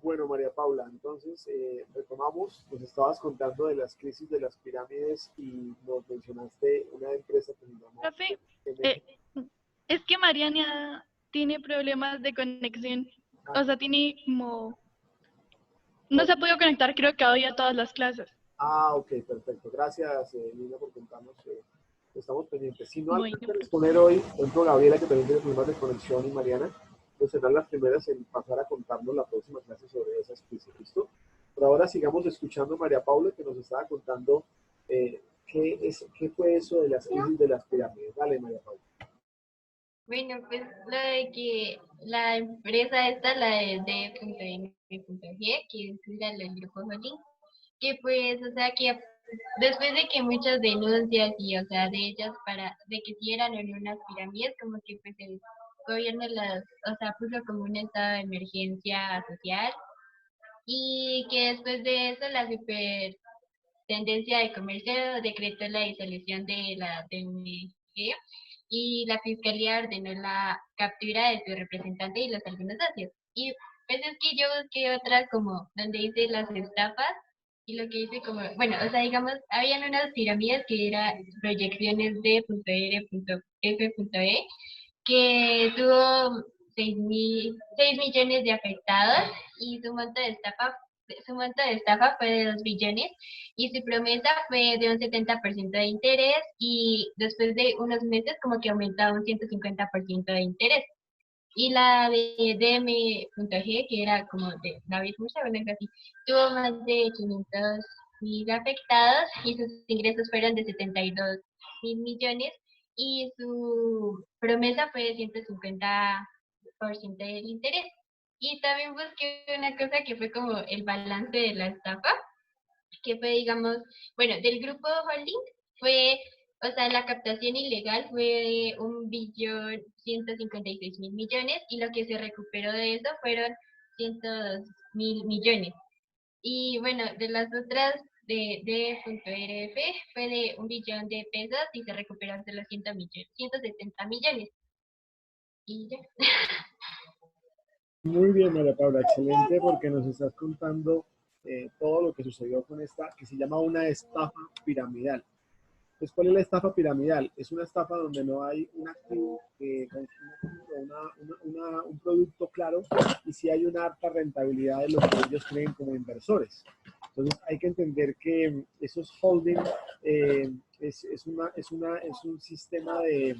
Bueno, María Paula, entonces retomamos, nos estabas contando de las crisis de las pirámides y nos mencionaste una empresa que se llamó Profe, MG. eh, es que Mariana tiene problemas de conexión. O sea, tiene como... No se ha podido conectar, creo que hoy a todas las clases. Ok, perfecto. Gracias, Lina, por contarnos. Estamos pendientes. Si no Bueno, alcanzan a exponer hoy, por ejemplo, Gabriela, que también tiene problemas de conexión, y Mariana, pues serán las primeras en pasar a contarnos la próxima clase sobre esas crisis. ¿Listo? Por ahora sigamos escuchando a María Paula, que nos estaba contando qué fue eso de las crisis de las pirámides. Dale, María Paula. Bueno, pues lo de que la empresa esta, la de D.M.G, que es la del grupo Holding, que pues, o sea, que después de que muchas denuncias y, o sea, de ellas de que si eran en unas pirámides, como que pues el gobierno o sea, puso como un estado de emergencia social y que después de eso la superintendencia de comercio decretó la disolución de la DMG y la fiscalía ordenó la captura de su representante y los algunos socios. Y pues es que yo busqué otras como donde dice las estafas y lo que dice como, bueno, o sea, digamos, habían unas pirámides que eran proyecciones de .r.f.e que tuvo 6 millones de afectados y su monto de estafa fue de 2 billones y su promesa fue de un 70% de interés y después de unos meses como que aumentaba un 150% de interés. Y la de DM.G, que era como de David Murcia, bueno, es así, tuvo más de 500.000 afectados y sus ingresos fueron de 72.000 millones y su promesa fue de 150% del interés. Y también busqué una cosa que fue como el balance de la estafa, que fue, digamos, bueno, del grupo Holding fue, o sea, la captación ilegal fue de 1.156.000 millones y lo que se recuperó de eso fueron 102.000 millones. Y bueno, de las otras de .rf fue de 1 billón de pesos y se recuperó de los 170 millones. Y ya. Muy bien, María Paula, excelente, porque nos estás contando todo lo que sucedió con esta, que se llama una estafa piramidal. Pues, ¿cuál es la estafa piramidal? Es una estafa donde no hay un activo, un producto claro, y sí hay una alta rentabilidad de lo que ellos creen como inversores. Entonces hay que entender que esos holding es un sistema de,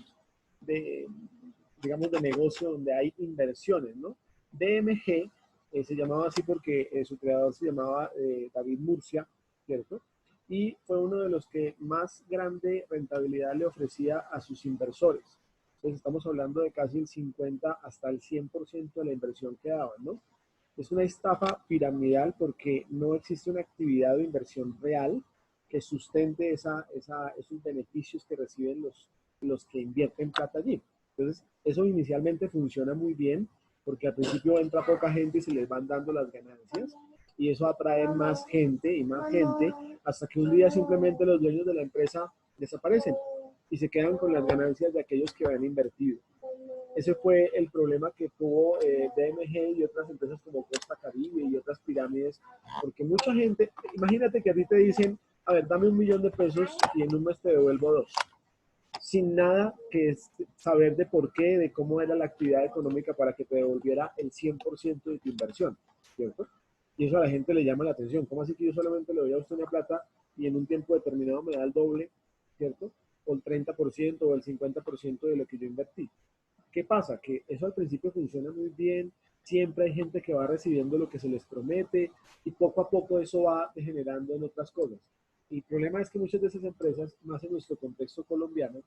digamos, de negocio donde hay inversiones, ¿no? DMG se llamaba así porque su creador se llamaba David Murcia, ¿cierto? Y fue uno de los que más grande rentabilidad le ofrecía a sus inversores. Entonces estamos hablando de casi el 50 hasta el 100% de la inversión que daban, ¿no? Es una estafa piramidal porque no existe una actividad de inversión real que sustente esos beneficios que reciben los que invierten plata allí. Entonces, eso inicialmente funciona muy bien porque al principio entra poca gente y se les van dando las ganancias y eso atrae más gente y más gente hasta que un día simplemente los dueños de la empresa desaparecen y se quedan con las ganancias de aquellos que habían invertido. Ese fue el problema que tuvo DMG y otras empresas como Costa Caribe y otras pirámides, porque mucha gente, imagínate que a ti te dicen, a ver, dame 1 millón de pesos y en un mes te devuelvo 2, sin nada que saber de por qué, de cómo era la actividad económica para que te devolviera el 100% de tu inversión, ¿cierto? Y eso a la gente le llama la atención. ¿Cómo así que yo solamente le doy a usted una plata y en un tiempo determinado me da el doble, ¿cierto? O el 30% o el 50% de lo que yo invertí. ¿Qué pasa? Que eso al principio funciona muy bien, siempre hay gente que va recibiendo lo que se les promete y poco a poco eso va degenerando en otras cosas. Y el problema es que muchas de esas empresas, más en nuestro contexto colombiano,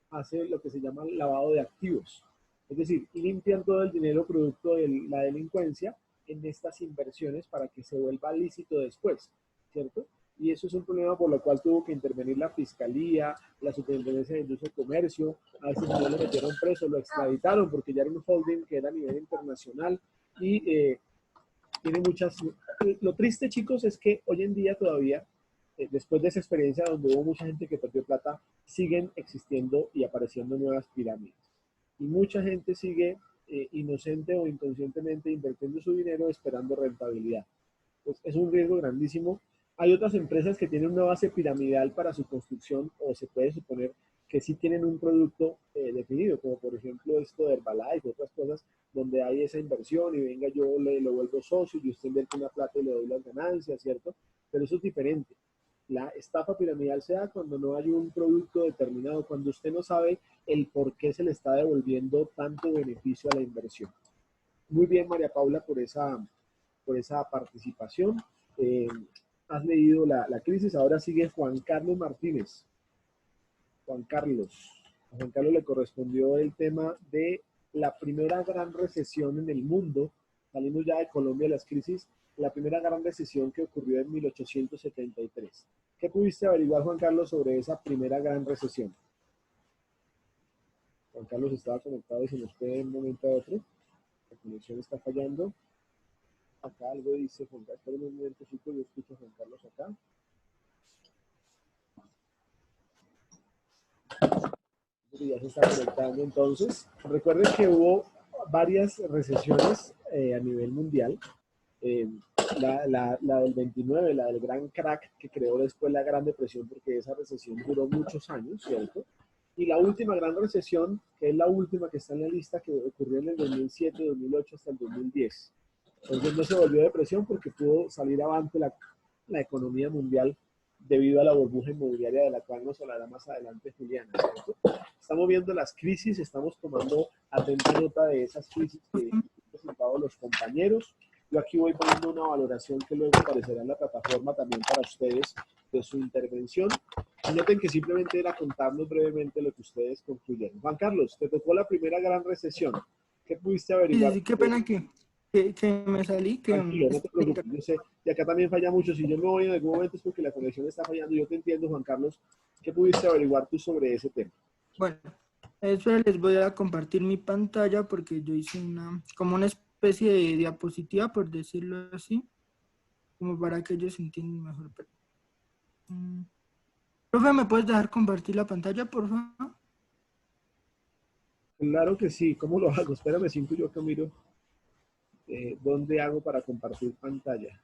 hacen lo que se llama lavado de activos. Es decir, limpian todo el dinero producto de la delincuencia en estas inversiones para que se vuelva lícito después, ¿cierto? Y eso es un problema por lo cual tuvo que intervenir la Fiscalía, la Superintendencia de Industria y Comercio. A ese señor lo metieron preso, lo extraditaron porque ya era un holding que era a nivel internacional y tiene muchas... Lo triste, chicos, es que hoy en día todavía, después de esa experiencia donde hubo mucha gente que perdió plata, siguen existiendo y apareciendo nuevas pirámides. Y mucha gente sigue inocente o inconscientemente invirtiendo su dinero esperando rentabilidad. Pues es un riesgo grandísimo. Hay otras empresas que tienen una base piramidal para su construcción o se puede suponer que sí tienen un producto definido, como por ejemplo esto de Herbalife y otras cosas, donde hay esa inversión y venga yo le lo vuelvo socio y usted invierte una plata y le doy las ganancias, ¿cierto? Pero eso es diferente. La estafa piramidal se da cuando no hay un producto determinado, cuando usted no sabe el por qué se le está devolviendo tanto beneficio a la inversión. Muy bien, María Paula, por esa participación. Eh, has leído la crisis, ahora sigue Juan Carlos Martínez. Juan Carlos. A Juan Carlos le correspondió el tema de la primera gran recesión en el mundo. Salimos ya de Colombia de las crisis. La primera gran recesión que ocurrió en 1873. ¿Qué pudiste averiguar, Juan Carlos, sobre esa primera gran recesión? Juan Carlos estaba conectado y se nos fue de un momento a otro. La conexión está fallando. Acá algo dice Juan Carlos. Esperen un momentito, yo escucho a Juan Carlos acá. Ya se está conectando entonces. Recuerden que hubo varias recesiones a nivel mundial. Eh, la del 29, la del gran crack que creó después la Gran Depresión, porque esa recesión duró muchos años, ¿cierto? Y la última gran recesión, que es la última que está en la lista, que ocurrió en el 2007, 2008 hasta el 2010. Entonces no se volvió depresión porque pudo salir avante la economía mundial debido a la burbuja inmobiliaria de la cual nos hablará más adelante Juliana, ¿cierto? Estamos viendo las crisis, estamos tomando atenta nota de esas crisis que han presentado los compañeros. Yo aquí voy poniendo una valoración que luego aparecerá en la plataforma también para ustedes de su intervención. Y noten que simplemente era contarnos brevemente lo que ustedes concluyeron. Juan Carlos, te tocó la primera gran recesión. ¿Qué pudiste averiguar? Sí, qué pena que me salí. Tranquilo, no te preocupes, yo sé, y acá también falla mucho. Si yo me voy en algún momento es porque la conexión está fallando. Yo te entiendo, Juan Carlos. ¿Qué pudiste averiguar tú sobre ese tema? Bueno, eso les voy a compartir mi pantalla porque yo hice como una especie de diapositiva, por decirlo así, como para que ellos entiendan mejor. Profe, ¿me puedes dejar compartir la pantalla, por favor? Claro que sí. ¿Cómo lo hago? Espérame 5, yo que miro dónde hago para compartir pantalla.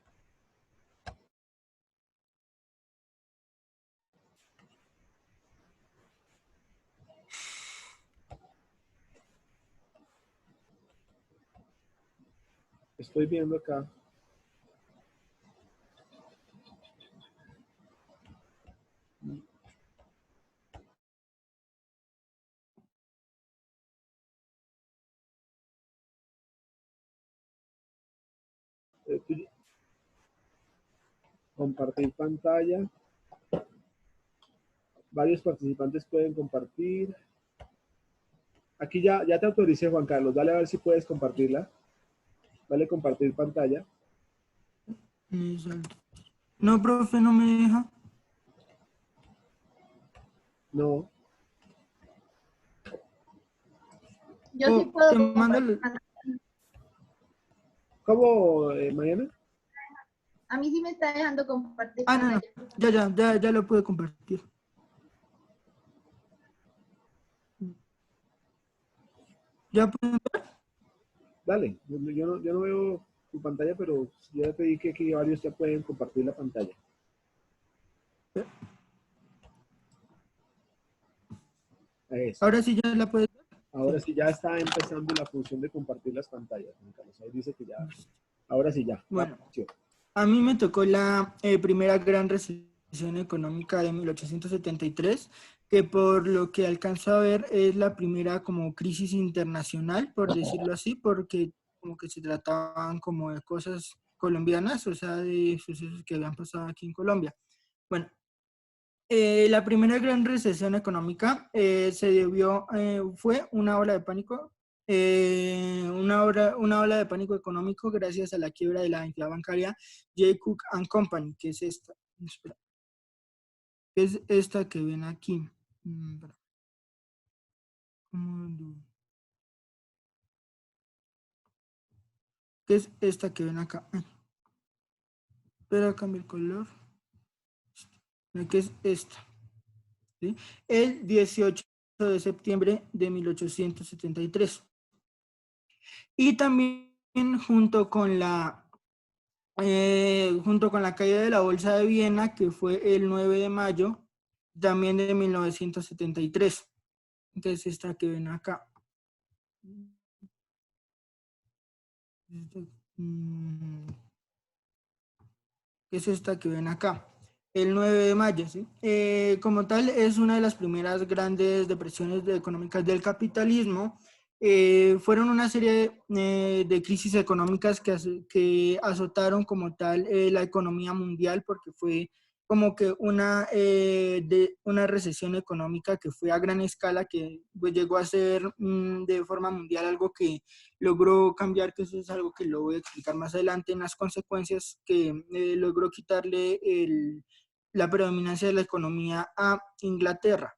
Estoy viendo acá. Compartir pantalla. Varios participantes pueden compartir. Aquí ya te autoricé, Juan Carlos. Dale a ver si puedes compartirla. Dale compartir pantalla. No, profe, no me deja. No. Yo sí puedo compartir. ¿Cómo, Mariana? A mí sí me está dejando compartir. No. Ya lo pude compartir. ¿Ya pueden ver? Dale, yo no veo tu pantalla, pero yo ya pedí que varios ya pueden compartir la pantalla. Ahora sí ya la puedes ver. Ahora sí ya está empezando la función de compartir las pantallas, Juan Carlos. Ahí dice que ya. Ahora sí ya. Bueno, a mí me tocó la primera gran recesión económica de 1873, que por lo que alcanzo a ver es la primera como crisis internacional, por decirlo así, porque como que se trataban como de cosas colombianas, o sea, de sucesos que habían pasado aquí en Colombia. Bueno, la primera gran recesión económica fue una ola de pánico, una ola de pánico económico gracias a la quiebra de la entidad bancaria J. Cook and Company, que es esta. Espera. Que es esta que ven aquí. ¿Qué es esta que ven acá? Espera, cambio el color. ¿Qué es esta? ¿Sí? El 18 de septiembre de 1873. Y también junto con la caída de la Bolsa de Viena, que fue el 9 de mayo, también de 1973. Entonces, esta que ven acá. Es esta que ven acá, el 9 de mayo, ¿sí? Como tal, es una de las primeras grandes depresiones económicas del capitalismo. Fueron una serie de crisis económicas que azotaron como tal la economía mundial, porque fue como que una recesión económica que fue a gran escala, que pues, llegó a ser de forma mundial algo que logró cambiar, que eso es algo que lo voy a explicar más adelante, en las consecuencias que logró quitarle la predominancia de la economía a Inglaterra.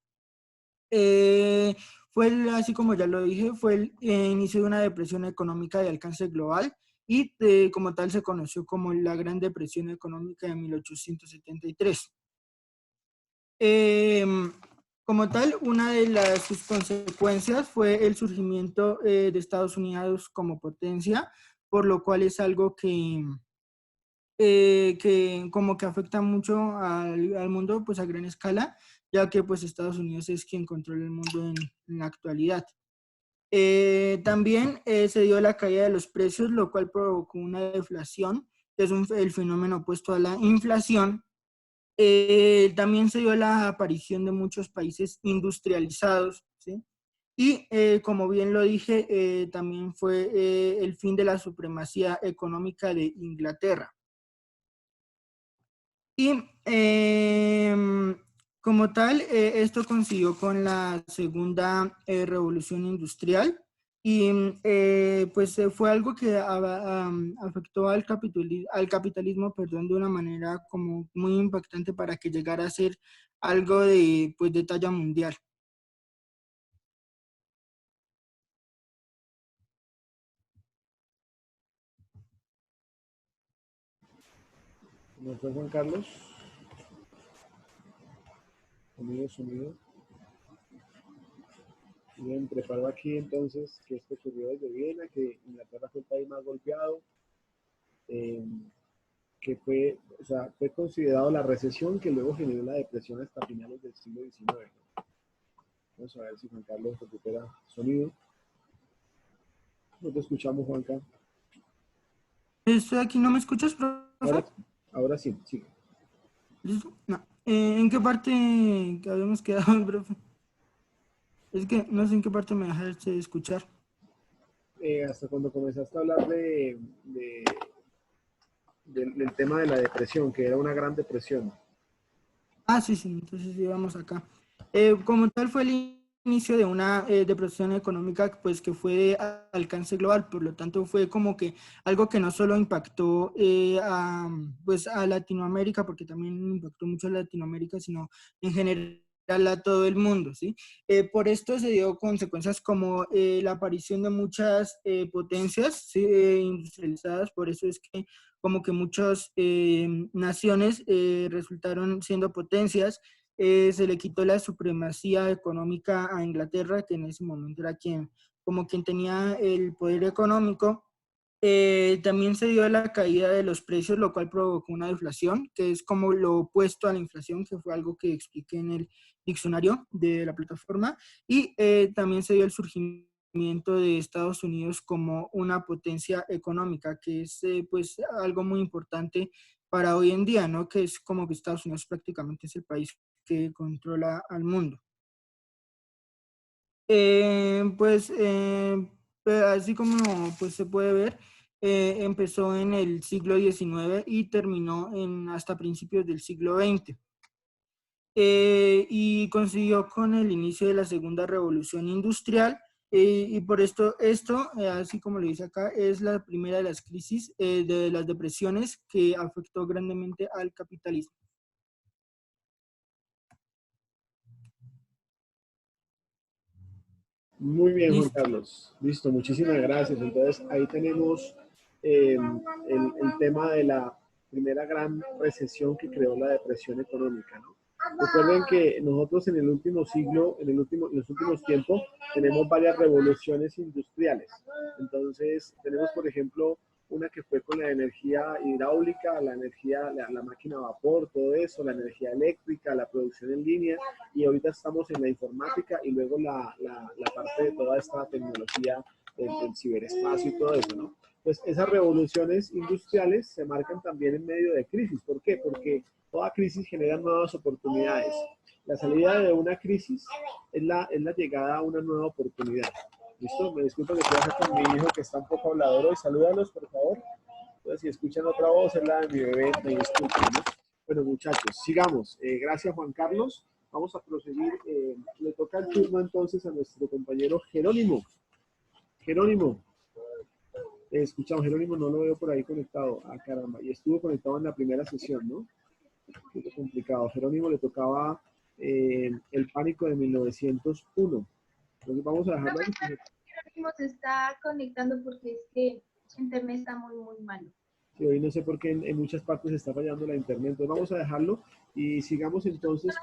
Así como ya lo dije, fue el inicio de una depresión económica de alcance global y como tal se conoció como la Gran Depresión Económica de 1873. Como tal, una de sus consecuencias fue el surgimiento de Estados Unidos como potencia, por lo cual es algo que como que afecta mucho al mundo pues a gran escala, ya que pues Estados Unidos es quien controla el mundo en la actualidad. También se dio la caída de los precios, lo cual provocó una deflación, que es el fenómeno opuesto a la inflación. También se dio la aparición de muchos países industrializados, ¿sí? Y como bien lo dije, también fue el fin de la supremacía económica de Inglaterra. Y como tal, esto consiguió con la segunda revolución industrial y pues fue algo que afectó al capitalismo, perdón, de una manera como muy impactante para que llegara a ser algo pues, de talla mundial. ¿No fue Juan Carlos? Sonido. Bien, preparo aquí entonces que esto ocurrió desde Viena, que Inglaterra fue el país más golpeado, que fue considerado la recesión que luego generó la depresión hasta finales del siglo XIX. Vamos a ver si Juan Carlos recupera sonido. No te escuchamos, Juanca. ¿Estoy aquí? ¿No me escuchas, profe? Ahora sí, sí. ¿Listo? No. ¿En qué parte que habíamos quedado, profe? Es que no sé en qué parte me dejaste de escuchar. Hasta cuando comenzaste a hablar del tema de la depresión, que era una gran depresión. Ah, sí, entonces íbamos acá. Como tal fue el inicio de una depresión económica pues que fue de alcance global, por lo tanto fue como que algo que no solo impactó pues a Latinoamérica, porque también impactó mucho a Latinoamérica, sino en general a todo el mundo, ¿sí? Por esto se dio consecuencias como la aparición de muchas potencias, ¿sí? Industrializadas, por eso es que como que muchas naciones resultaron siendo potencias. Se le quitó la supremacía económica a Inglaterra, que en ese momento era quien tenía el poder económico. También se dio la caída de los precios, lo cual provocó una deflación, que es como lo opuesto a la inflación, que fue algo que expliqué en el diccionario de la plataforma. Y también se dio el surgimiento de Estados Unidos como una potencia económica, que es pues algo muy importante para hoy en día, ¿no? Que es como que Estados Unidos prácticamente es el país que controla al mundo. Pues así como pues, se puede ver, empezó en el siglo XIX y terminó hasta principios del siglo XX. Y consiguió con el inicio de la segunda revolución industrial y por esto, así como lo dice acá, es la primera de las crisis de las depresiones que afectó grandemente al capitalismo. Muy bien, Juan Listo. Carlos. Listo, muchísimas gracias. Entonces, ahí tenemos el tema de la primera gran recesión que creó la depresión económica, ¿no? Recuerden que nosotros en el último siglo, en los últimos tiempos, tenemos varias revoluciones industriales. Entonces, tenemos, por ejemplo, una que fue con la energía hidráulica, la energía, la máquina a vapor, todo eso, la energía eléctrica, la producción en línea, y ahorita estamos en la informática y luego la parte de toda esta tecnología del ciberespacio y todo eso, ¿no? Pues esas revoluciones industriales se marcan también en medio de crisis. ¿Por qué? Porque toda crisis genera nuevas oportunidades. La salida de una crisis es la llegada a una nueva oportunidad. ¿Listo? Me disculpo que estoy acá con mi hijo que está un poco hablador hoy. Salúdalos, por favor. Entonces, si escuchan otra voz, es la de mi bebé. Me disculpen, ¿no? Bueno, muchachos, sigamos. Gracias, Juan Carlos. Vamos a proseguir. Le toca el turno entonces a nuestro compañero Jerónimo. Jerónimo. Escuchamos, Jerónimo no lo veo por ahí conectado. Ah, caramba. Y estuvo conectado en la primera sesión, ¿no? Un poco complicado. Jerónimo le tocaba El pánico de 1901. Entonces vamos a dejarlo ahí. Jerónimo se está conectando porque es que su internet está muy, muy malo. Sí, hoy no sé por qué en muchas partes está fallando la internet. Entonces vamos a dejarlo y sigamos entonces.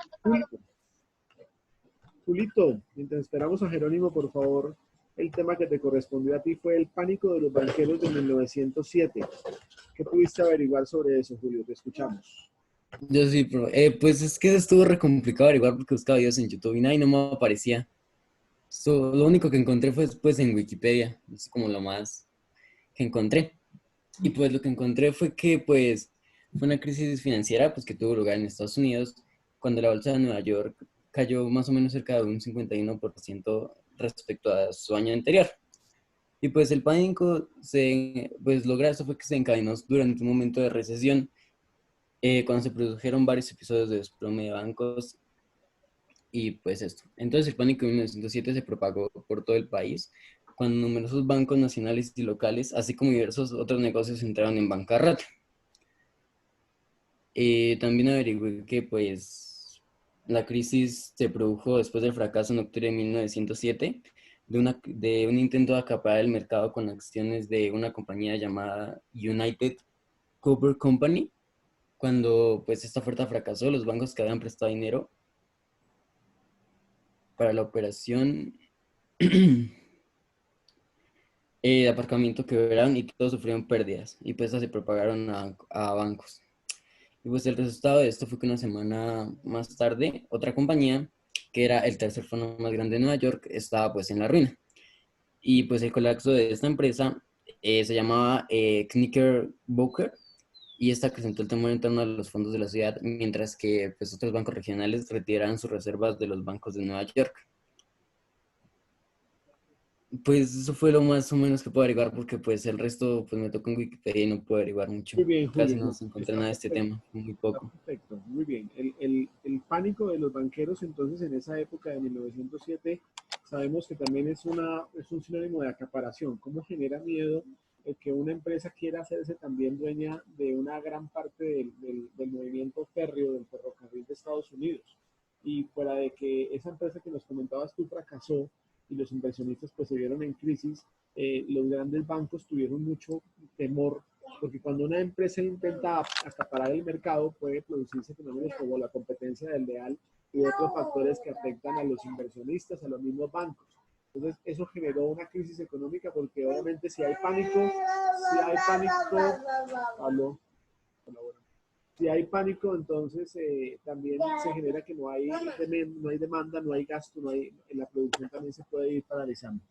Julito, mientras esperamos a Jerónimo, por favor, el tema que te correspondió a ti fue el pánico de los banqueros de 1907. ¿Qué pudiste averiguar sobre eso, Julio? Te escuchamos. Yo sí, pero pues es que estuvo re complicado averiguar porque buscaba videos en YouTube y nada y no me aparecía. Lo único que encontré fue pues en Wikipedia, es como lo más que encontré. Y pues lo que encontré fue que pues fue una crisis financiera pues que tuvo lugar en Estados Unidos cuando la bolsa de Nueva York cayó más o menos cerca de un 51% respecto a su año anterior. Y pues el pánico pues lo grave fue que se encadenó durante un momento de recesión cuando se produjeron varios episodios de desplome de bancos y pues esto. Entonces el pánico en 1907 se propagó por todo el país cuando numerosos bancos nacionales y locales, así como diversos otros negocios entraron en bancarrota. También averigué que pues la crisis se produjo después del fracaso en octubre de 1907 de un intento de acaparar el mercado con acciones de una compañía llamada United Cover Company. Cuando pues esta oferta fracasó, los bancos que habían prestado dinero para la operación de aparcamiento quebraron y todos sufrieron pérdidas y pues se propagaron a bancos. Y pues el resultado de esto fue que una semana más tarde, otra compañía, que era el tercer fondo más grande de Nueva York, estaba pues en la ruina. Y pues el colapso de esta empresa se llamaba Knickerbocker y esta acrecentó el temor en torno a los fondos de la ciudad, mientras que pues, otros bancos regionales retiraron sus reservas de los bancos de Nueva York. Pues eso fue lo más o menos que puedo averiguar, porque pues el resto pues me tocó en Wikipedia y no puedo averiguar mucho. Muy bien, Julio. Casi no se encontré nada de este tema, muy poco. Perfecto, muy bien. El pánico de los banqueros entonces en esa época de 1907 sabemos que también es un sinónimo de acaparación. ¿Cómo genera miedo el que una empresa quiera hacerse también dueña de una gran parte del movimiento férreo, del ferrocarril de Estados Unidos? Y fuera de que esa empresa que nos comentabas tú fracasó y los inversionistas pues se vieron en crisis, los grandes bancos tuvieron mucho temor porque cuando una empresa intenta acaparar el mercado puede producirse fenómenos como la competencia desleal y otros factores que afectan a los inversionistas, a los mismos bancos. Entonces eso generó una crisis económica porque obviamente si hay pánico, si hay pánico, entonces también se genera que no hay demanda, no hay gasto, la producción también se puede ir paralizando.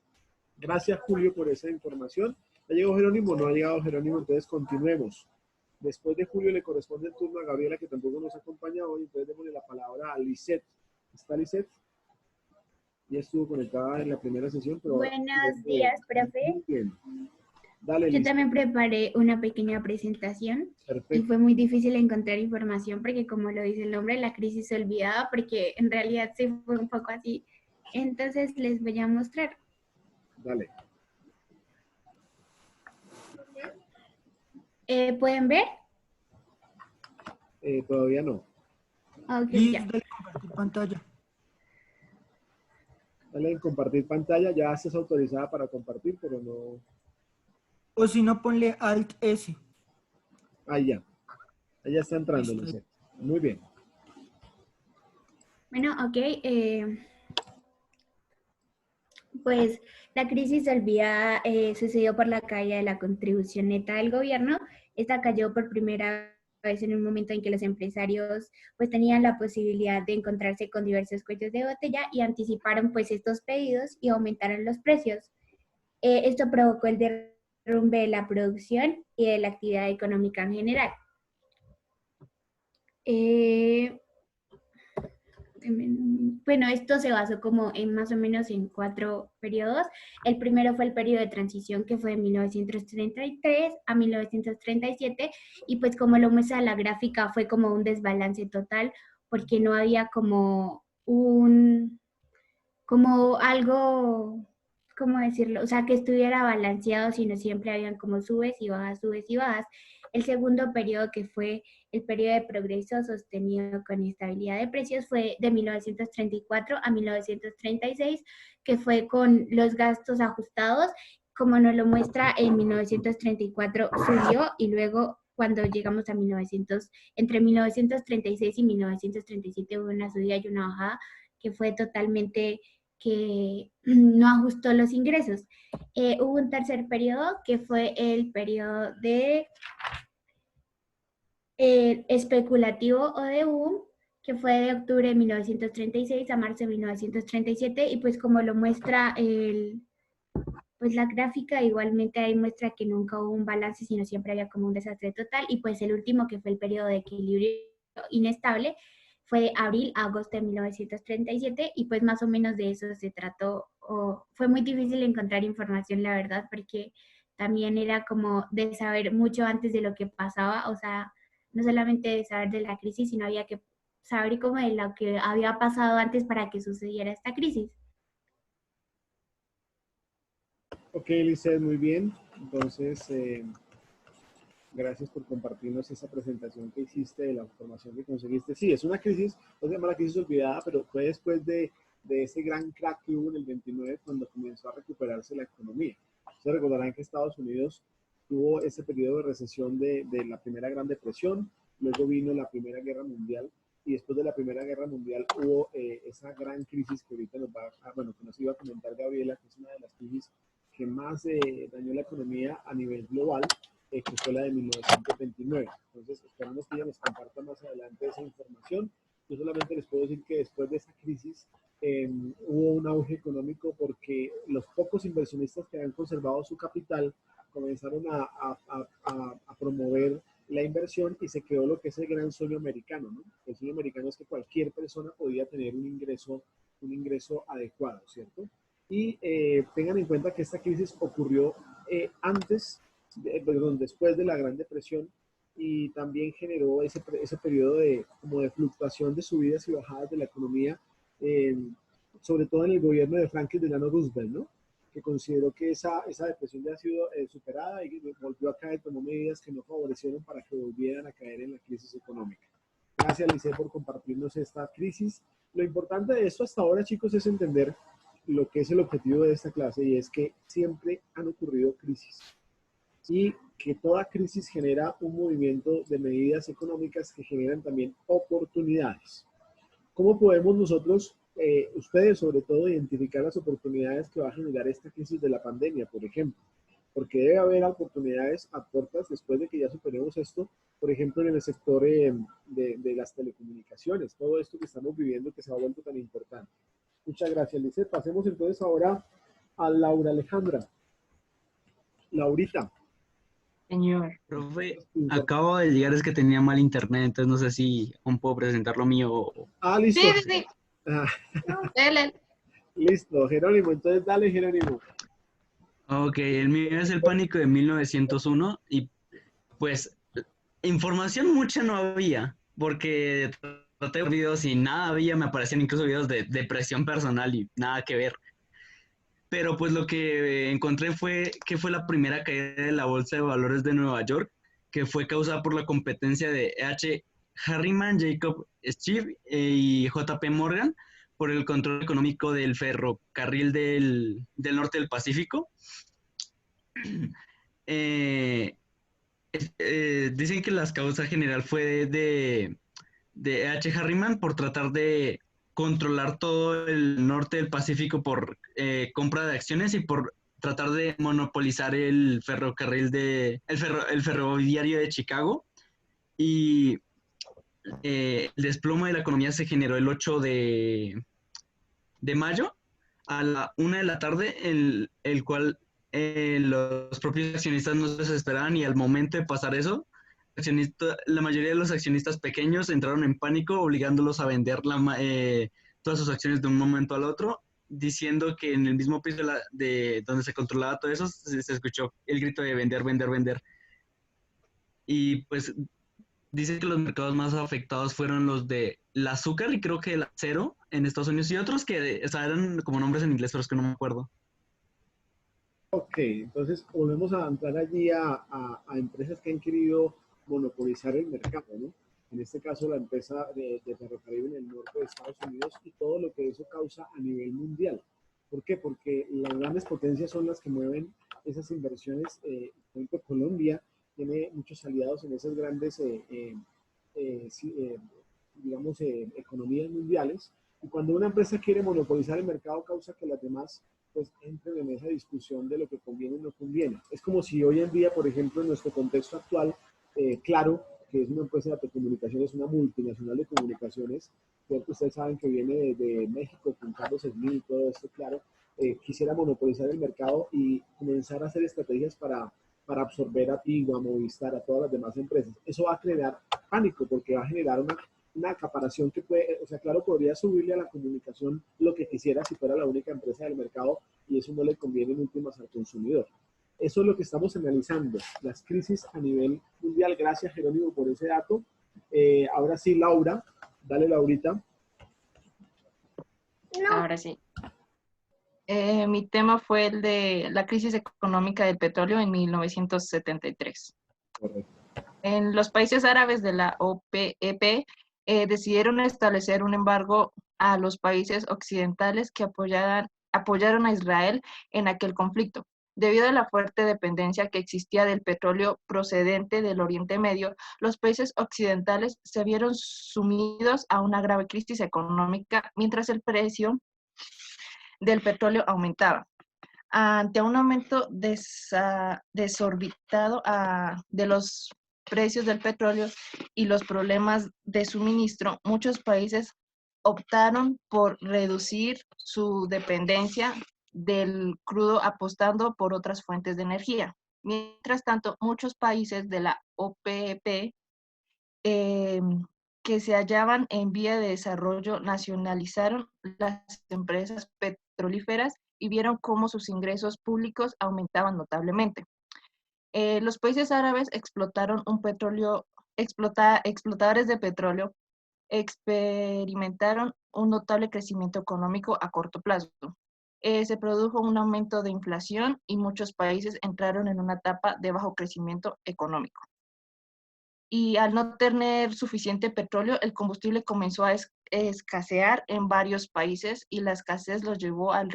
Gracias, Julio, por esa información. ¿Ha llegado Jerónimo? No ha llegado Jerónimo, entonces continuemos. Después de Julio le corresponde el turno a Gabriela, que tampoco nos acompaña hoy, entonces démosle la palabra a Lisette. ¿Está Lisette? Ya estuvo conectada en la primera sesión, pero... Buenos días, profe. Muy bien. Dale, Yo Lisette. también preparé una pequeña presentación. Perfecto. Y fue muy difícil encontrar información porque, como lo dice el nombre, la crisis se olvidaba porque en realidad sí fue un poco así. Entonces les voy a mostrar. Dale. ¿Pueden ver? Todavía no. Ok, Y ya. dale compartir pantalla. Dale en compartir pantalla. Ya estás autorizada para compartir, pero no... O si no, ponle Alt S. Ahí ya. Ahí ya está entrando, Listo. Lisette. Muy bien. Bueno, ok. Pues la crisis olvidada sucedió por la caída de la contribución neta del gobierno. Esta cayó por primera vez en un momento en que los empresarios pues tenían la posibilidad de encontrarse con diversos cuellos de botella y anticiparon pues estos pedidos y aumentaron los precios. Esto provocó el derrumbe de la producción y de la actividad económica en general. Eh, Bueno, esto se basó como en más o menos en 4 periodos. El primero fue el periodo de transición que fue de 1933 a 1937 y pues como lo muestra la gráfica fue como un desbalance total porque no había como algo, ¿cómo decirlo? O sea, que estuviera balanceado, sino siempre habían como subes y bajas, subes y bajas. El segundo periodo, que fue el periodo de progreso sostenido con estabilidad de precios, fue de 1934 a 1936, que fue con los gastos ajustados. Como nos lo muestra, en 1934 subió y luego cuando llegamos a 1900, entre 1936 y 1937 hubo una subida y una bajada que fue totalmente que no ajustó los ingresos. Hubo un tercer periodo que fue el periodo de especulativo o de boom, que fue de octubre de 1936 a marzo de 1937 y pues como lo muestra pues la gráfica, igualmente ahí muestra que nunca hubo un balance, sino siempre había como un desastre total y pues el último que fue el periodo de equilibrio inestable fue de abril a agosto de 1937 y pues más o menos de eso se trató. Fue muy difícil encontrar información, la verdad, porque también era como de saber mucho antes de lo que pasaba, o sea, no solamente de saber de la crisis, sino había que saber como de lo que había pasado antes para que sucediera esta crisis. Ok, Lizeth, muy bien. Entonces, gracias por compartirnos esa presentación que hiciste de la información que conseguiste. Sí, es una crisis, no se llama la crisis olvidada, pero fue después de ese gran crack que hubo en el 29 cuando comenzó a recuperarse la economía. Se recordarán que Estados Unidos tuvo ese periodo de recesión de la Primera Gran Depresión, luego vino la Primera Guerra Mundial y después de la Primera Guerra Mundial hubo esa gran crisis que ahorita bueno, que nos iba a comentar Gabriela, que es una de las crisis que más dañó la economía a nivel global, que fue la de 1929. Entonces, esperamos que ella nos comparta más adelante esa información. Yo solamente les puedo decir que después de esa crisis hubo un auge económico porque los pocos inversionistas que habían conservado su capital comenzaron a promover la inversión y se creó lo que es el gran sueño americano, ¿no? El sueño americano es que cualquier persona podía tener un ingreso adecuado, ¿cierto? Y tengan en cuenta que esta crisis ocurrió después de la Gran Depresión y también generó ese periodo como de fluctuación de subidas y bajadas de la economía, sobre todo en el gobierno de Franklin Delano Roosevelt, ¿no? Que consideró que esa depresión ya ha sido superada y volvió a caer, tomó medidas que no favorecieron para que volvieran a caer en la crisis económica. Gracias, Lice, por compartirnos esta crisis. Lo importante de esto hasta ahora, chicos, es entender lo que es el objetivo de esta clase y es que siempre han ocurrido crisis y que toda crisis genera un movimiento de medidas económicas que generan también oportunidades. ¿Cómo podemos nosotros, ustedes sobre todo, identificar las oportunidades que va a generar esta crisis de la pandemia, por ejemplo? Porque debe haber oportunidades a puertas después de que ya superemos esto, por ejemplo, en el sector de las telecomunicaciones, todo esto que estamos viviendo que se ha vuelto tan importante. Muchas gracias, Lizeth. Pasemos entonces ahora a Laura Alejandra. Laurita. Señor. Profe, acabo de llegar, es que tenía mal internet, entonces no sé si aún puedo presentar lo mío. Listo. Sí. Ah. Dale. Listo, Jerónimo, entonces dale, Jerónimo. Ok, el mío es el pánico de 1901 y pues información mucha no había, porque traté de ver videos y nada había, me aparecían incluso videos de depresión personal y nada que ver. Pero pues lo que encontré fue que fue la primera caída de la Bolsa de Valores de Nueva York, que fue causada por la competencia de H. Harriman, Jacob Schiff y J.P. Morgan por el control económico del ferrocarril del norte del Pacífico. Dicen que la causa general fue de H. Harriman por tratar de controlar todo el norte del Pacífico por compra de acciones y por tratar de monopolizar el ferrocarril el ferroviario de Chicago. Y el desplome de la economía se generó el 8 de mayo a la 1 de la tarde, el cual los propios accionistas no se desesperaban, y al momento de pasar eso, la mayoría de los accionistas pequeños entraron en pánico, obligándolos a vender todas sus acciones de un momento al otro, diciendo que en el mismo piso de donde se controlaba todo eso, se escuchó el grito de vender, vender, vender. Y pues dice que los mercados más afectados fueron los del azúcar y creo que el acero en Estados Unidos, y otros que, o sea, eran como nombres en inglés, pero es que no me acuerdo. Ok, entonces volvemos a entrar allí a empresas que han querido monopolizar el mercado, ¿no? En este caso, la empresa de ferrocarril en el norte de Estados Unidos y todo lo que eso causa a nivel mundial. ¿Por qué? Porque las grandes potencias son las que mueven esas inversiones. Por ejemplo, Colombia tiene muchos aliados en esas grandes, digamos, economías mundiales. Y cuando una empresa quiere monopolizar el mercado, causa que las demás pues entren en esa discusión de lo que conviene o no conviene. Es como si hoy en día, por ejemplo, en nuestro contexto actual, Claro, que es una empresa de telecomunicaciones, una multinacional de comunicaciones, que ustedes saben que viene de México con Carlos Slim y todo esto, Claro, quisiera monopolizar el mercado y comenzar a hacer estrategias para absorber a Tigo, a Movistar, a todas las demás empresas. Eso va a crear pánico porque va a generar una acaparación que puede, o sea, Claro, podría subirle a la comunicación lo que quisiera si fuera la única empresa del mercado, y eso no le conviene en últimas al consumidor. Eso es lo que estamos analizando, las crisis a nivel mundial. Gracias, Jerónimo, por ese dato. Ahora sí, Laura, dale, Laurita. Ahora sí. Mi tema fue el de la crisis económica del petróleo en 1973. Correcto. En los países árabes de la OPEP decidieron establecer un embargo a los países occidentales que apoyaron a Israel en aquel conflicto. Debido a la fuerte dependencia que existía del petróleo procedente del Oriente Medio, los países occidentales se vieron sumidos a una grave crisis económica mientras el precio del petróleo aumentaba. Ante un aumento desorbitado de los precios del petróleo y los problemas de suministro, muchos países optaron por reducir su dependencia del crudo apostando por otras fuentes de energía. Mientras tanto, muchos países de la OPEP que se hallaban en vía de desarrollo nacionalizaron las empresas petrolíferas y vieron cómo sus ingresos públicos aumentaban notablemente. Los países árabes explotaron explotadores de petróleo, experimentaron un notable crecimiento económico a corto plazo. Se produjo un aumento de inflación y muchos países entraron en una etapa de bajo crecimiento económico. Y al no tener suficiente petróleo, el combustible comenzó a escasear en varios países y la escasez los llevó al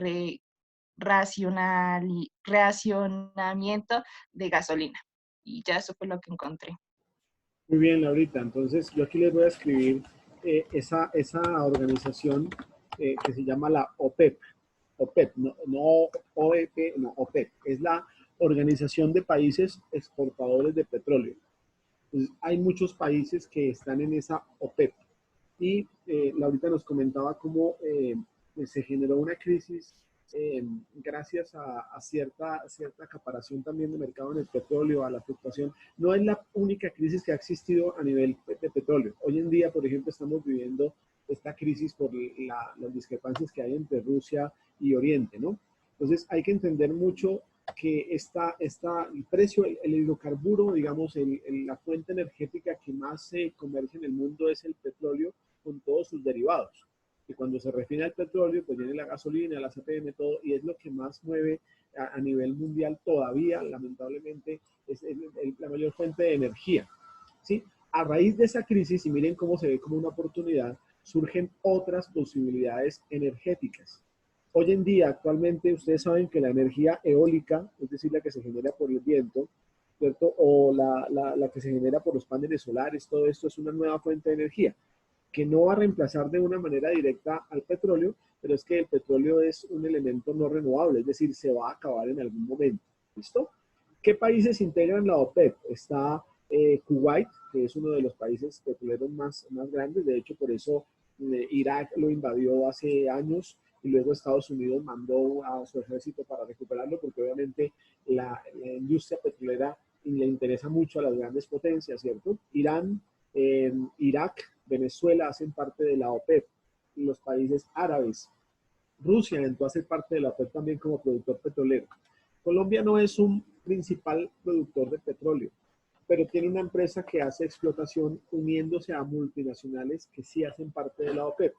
racionamiento de gasolina. Y ya eso fue lo que encontré. Muy bien, Laurita. Entonces, yo aquí les voy a escribir esa organización que se llama la OPEP. OPEP, no OEP, no OPEP. Es la Organización de Países Exportadores de Petróleo. Entonces, hay muchos países que están en esa OPEP. Y Laurita nos comentaba cómo se generó una crisis gracias a cierta acaparación también de mercado en el petróleo, a la fluctuación. No es la única crisis que ha existido a nivel de petróleo. Hoy en día, por ejemplo, estamos viviendo esta crisis por las discrepancias que hay entre Rusia y Oriente, ¿no? Entonces, hay que entender mucho que el precio, el hidrocarburo, digamos, la fuente energética que más se comercia en el mundo es el petróleo con todos sus derivados. Que cuando se refina el petróleo, pues viene la gasolina, la CPM, todo, y es lo que más mueve a nivel mundial todavía, lamentablemente, es la mayor fuente de energía, ¿sí? A raíz de esa crisis, y miren cómo se ve como una oportunidad, surgen otras posibilidades energéticas. Hoy en día, actualmente, ustedes saben que la energía eólica, es decir, la que se genera por el viento, ¿cierto? O la que se genera por los paneles solares, todo esto es una nueva fuente de energía. que no va a reemplazar de una manera directa al petróleo, pero es que el petróleo es un elemento no renovable, es decir, se va a acabar en algún momento. ¿Listo? ¿Qué países integran la OPEP? Está Kuwait, que es uno de los países petroleros más grandes, de hecho por eso Irak lo invadió hace años y luego Estados Unidos mandó a su ejército para recuperarlo, porque obviamente la industria petrolera le interesa mucho a las grandes potencias, ¿cierto? Irán, Irak, Venezuela hacen parte de la OPEP, y los países árabes. Rusia entró a ser parte de la OPEP también como productor petrolero. Colombia no es un principal productor de petróleo, pero tiene una empresa que hace explotación uniéndose a multinacionales que sí hacen parte de la OPEP.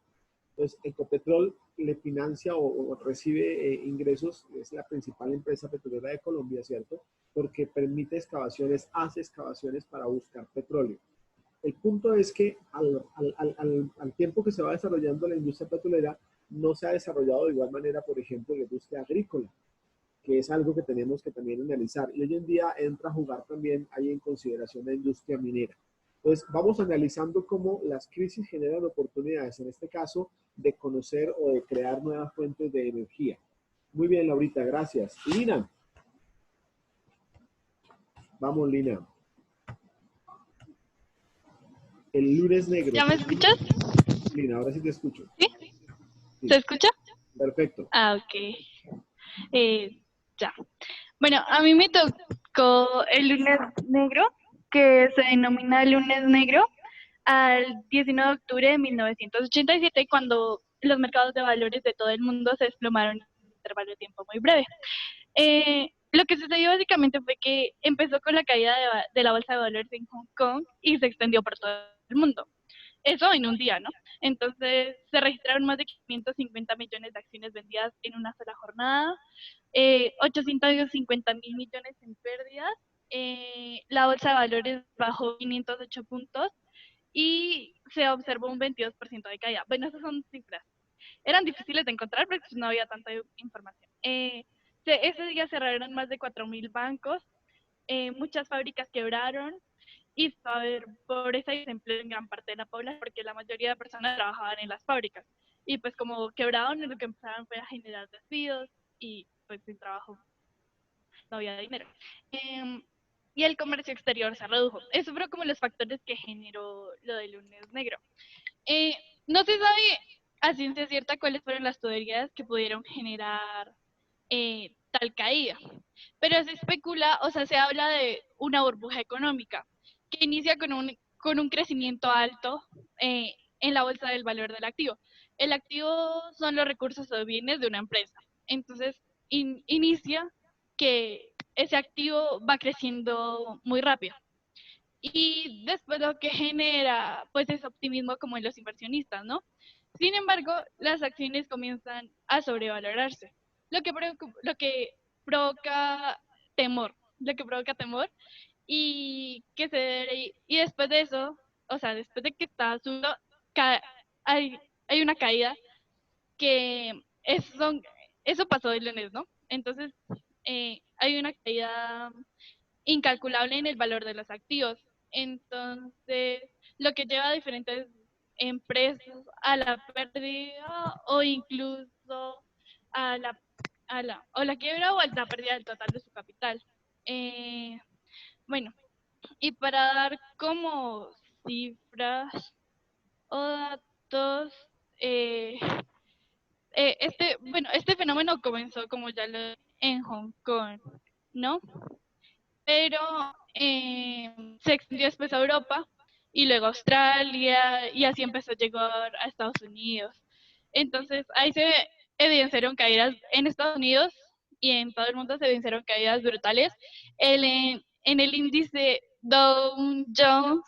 Entonces, Ecopetrol le financia o recibe ingresos, es la principal empresa petrolera de Colombia, ¿cierto? Porque permite excavaciones, hace excavaciones para buscar petróleo. El punto es que al tiempo que se va desarrollando la industria petrolera, no se ha desarrollado de igual manera, por ejemplo, la industria agrícola, que es algo que tenemos que también analizar. Y hoy en día entra a jugar también ahí en consideración la industria minera. Entonces, vamos analizando cómo las crisis generan oportunidades, en este caso, de conocer o de crear nuevas fuentes de energía. Muy bien, Laurita, gracias. Lina. Vamos, Lina. El lunes negro. ¿Ya me escuchas? Lina, ahora sí te escucho. ¿Sí? Sí. ¿Se escucha? Perfecto. Ah, ok. Ya. Bueno, a mí me tocó el lunes negro, que se denomina lunes negro, al 19 de octubre de 1987, cuando los mercados de valores de todo el mundo se desplomaron en un intervalo de tiempo muy breve. Lo que sucedió básicamente fue que empezó con la caída de la bolsa de valores en Hong Kong y se extendió por todo el mundo. Eso en un día, ¿no? Entonces se registraron más de 550 millones de acciones vendidas en una sola jornada, 850 mil millones en pérdidas, la bolsa de valores bajó 508 puntos y se observó un 22% de caída. Bueno, esas son cifras. Eran difíciles de encontrar porque no había tanta información. Ese día cerraron más de 4.000 bancos, muchas fábricas quebraron y va a haber pobreza y desempleo en gran parte de la población porque la mayoría de personas trabajaban en las fábricas. Y pues como quebraron, lo que empezaron fue a generar despidos y pues sin trabajo no había dinero. Y el comercio exterior se redujo. Eso fueron como los factores que generó lo del lunes negro. No se sabe a ciencia cierta cuáles fueron las teorías que pudieron generar tal caída, pero se especula, o sea, se habla de una burbuja económica que inicia con un crecimiento alto en la bolsa del valor del activo. El activo son los recursos o bienes de una empresa. Entonces, inicia que ese activo va creciendo muy rápido. Y después lo que genera, pues, es optimismo como en los inversionistas, ¿no? Sin embargo, las acciones comienzan a sobrevalorarse, lo que provoca temor, lo que provoca temor y después de eso, o sea, después de que está subiendo, ca- hay una caída que eso pasó el lunes, ¿no? Entonces, hay una caída incalculable en el valor de los activos. Entonces, lo que lleva a diferentes empresas a la pérdida o incluso a la quiebra o a la pérdida del total de su capital. Bueno, y para dar como cifras o datos, eh, este fenómeno comenzó como ya lo en Hong Kong, ¿no? Pero se extendió después a Europa y luego a Australia y así empezó a llegar a Estados Unidos. Entonces ahí se evidenciaron caídas en Estados Unidos y en todo el mundo se evidenciaron caídas brutales. En el índice Dow Jones,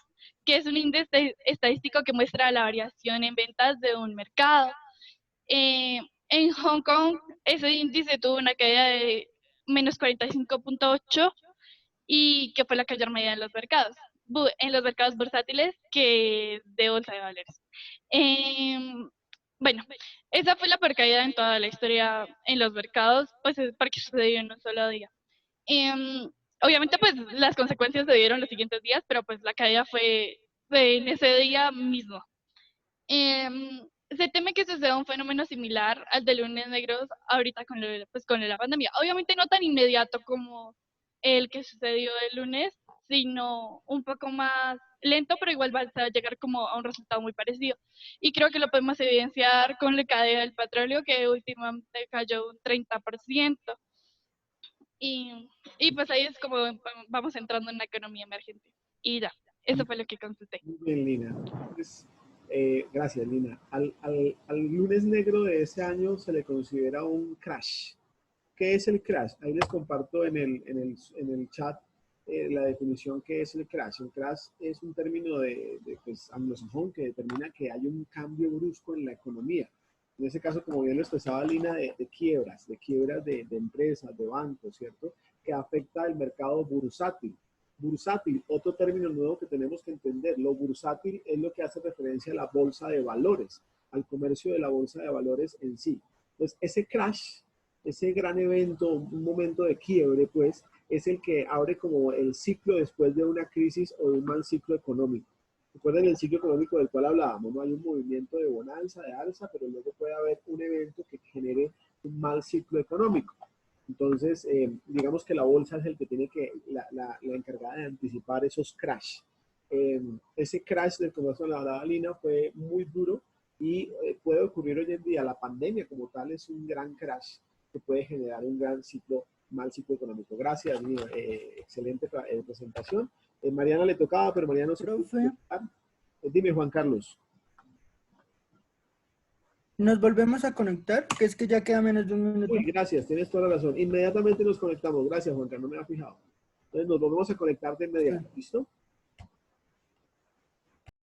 que es un índice estadístico que muestra la variación en ventas de un mercado. En Hong Kong, ese índice tuvo una caída de menos 45.8 y que fue la mayor medida en en los mercados bursátiles que de bolsa de valores. Bueno, esa fue la peor caída en toda la historia en los mercados, pues es porque sucedió en un solo día. Obviamente, pues las consecuencias se dieron los siguientes días, pero pues la caída fue en ese día mismo. Se teme que suceda un fenómeno similar al de lunes negros ahorita con pues, con la pandemia. Obviamente no tan inmediato como el que sucedió el lunes, sino un poco más lento, pero igual va a llegar como a un resultado muy parecido. Y creo que lo podemos evidenciar con la caída del petróleo, que últimamente cayó un 30%. Y pues ahí es como vamos entrando en una economía emergente. Y ya, eso fue lo que consulté. Muy bien, Lina. Pues, gracias, Lina. Al lunes negro de ese año se le considera un crash. ¿Qué es el crash? Ahí les comparto en el chat la definición que es el crash. El crash es un término de pues, anglosajón que determina que hay un cambio brusco en la economía. En ese caso, como bien lo expresaba Lina, de quiebras de empresas, de bancos, ¿cierto? Que afecta el mercado bursátil. Bursátil, otro término nuevo que tenemos que entender. Lo bursátil es lo que hace referencia a la bolsa de valores, al comercio de la bolsa de valores en sí. Entonces, ese crash, ese gran evento, un momento de quiebre, pues, es el que abre como el ciclo después de una crisis o de un mal ciclo económico. Recuerden el ciclo económico del cual hablábamos, ¿no? Hay un movimiento de bonanza, de alza, pero luego puede haber un evento que genere un mal ciclo económico. Entonces, digamos que la bolsa es el que tiene que, la encargada de anticipar esos crash. Ese crash del que nos hablaba Lina fue muy duro y puede ocurrir hoy en día. La pandemia como tal es un gran crash que puede generar un gran ciclo, mal ciclo económico. Gracias, Lina. Excelente presentación. Mariana le tocaba, pero Mariana no se puede presentar. Dime, Juan Carlos. Nos volvemos a conectar, que es que ya queda menos de un minuto. Uy, gracias, tienes toda la razón. Inmediatamente nos conectamos. Gracias, Juan Carlos, no me había fijado. Entonces nos volvemos a conectar de inmediato. ¿Listo?